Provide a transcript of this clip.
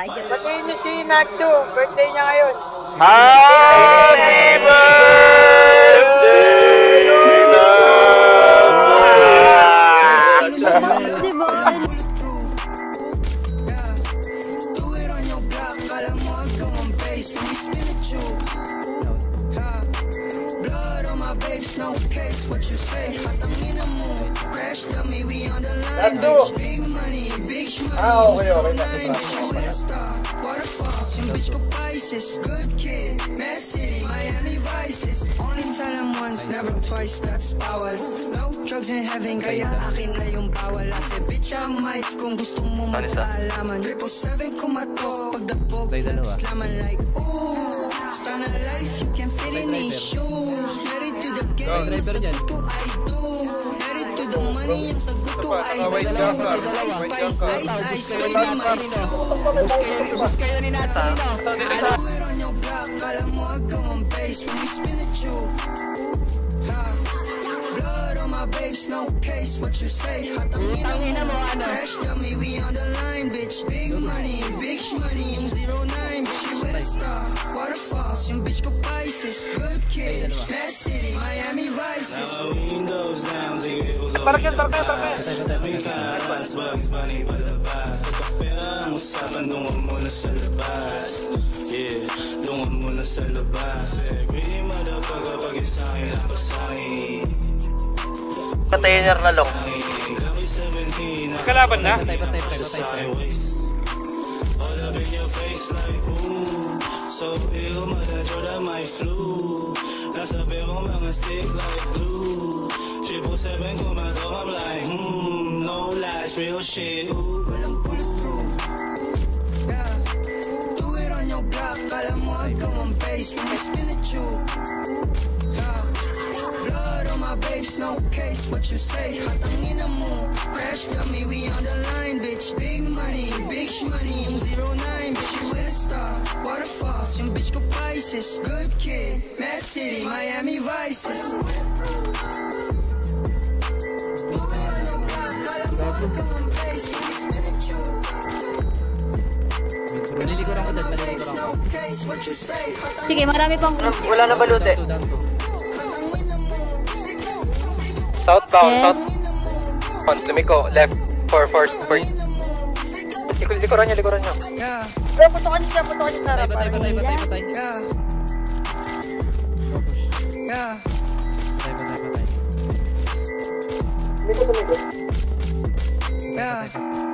Tiger. Batiin niyo si Nacho. Birthday niya ngayon. Happy birthday, Good kid, Mad City, Miami Vices. Only time once, never twice, that's bawal. No drugs in heaven, kaya akin na yung bawal. Ase bitch ang mic, kung gusto mo magpaalaman. 777 kumato, pagdapog, slaman like ooh. Sana life, you can fit in these shoes. Married to the game, yung sagot ko I do. Married to the money, yung sagot ko I do. Spice, ice, ice, baby, my flow. Bus kayo ni Nathan. Kala mo agam ang bass when we spin at you. Blood on my babes, no case. What you say? Hatangin mo ano? Crash dummy, we on the line, bitch. Big money, yung 09. Bitch, you with a star. Waterfalls, yung bitch ko Pisces. Good kid, Mad City, Miami Vices. Parang yan, parang yan. Usapan dungan mo na sa labas. Yeah, dungan mo na sa labas. Every motherfucker pag isa'kin ang pasahin. Container na long. Kalaban na? All up in your face like ooh. So ill, mother Jordan my flu. Nasabi ko mga stick like glue. 777 kumato, I'm like no lies, real shit. Ooh, walang bulletproof. Yeah, do it on your block. Kala mo agam ang bass when we spin at you. Yeah, blood on my babes, no case. What you say? Hatangin mo. Crash dummy, we on the line, bitch. Big money, yung 09. Bitch, you with a star. Waterfalls, yung bitch ko Pisces. Good kid, Mad City, Miami Vices. Maliliguran ko doon, maliliguran ko. Sige, marami pang... Wala na balute. Southbound, Yes. south. Lumiko, left, for. Likuran nyo. Yeah, Putukan niya sa harapan. Patay. yeah. Yeah. Patay. Yeah.